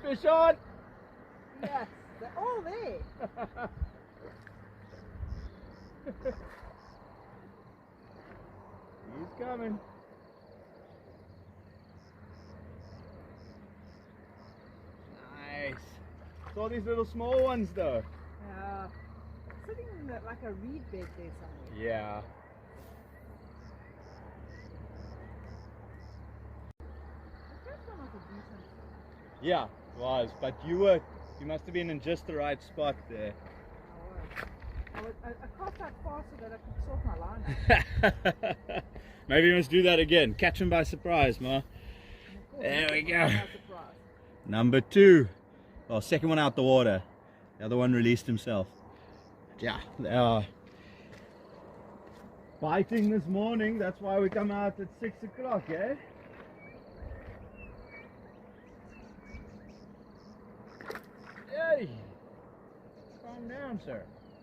fish on! Yes, they're all there. He's coming. Nice. It's all these little small ones though. Yeah. Sitting in like a reed bed there somewhere. Yeah. The first one was a decent. Yeah, it was. But you must have been in just the right spot there. I cast that fast so that I could sort my line. Maybe you must do that again. Catch him by surprise, Ma. There we go. Number 2. Well, second one out the water. The other one released himself. Yeah, they are biting this morning. That's why we come out at 6 o'clock, eh? Hey! Calm down, sir.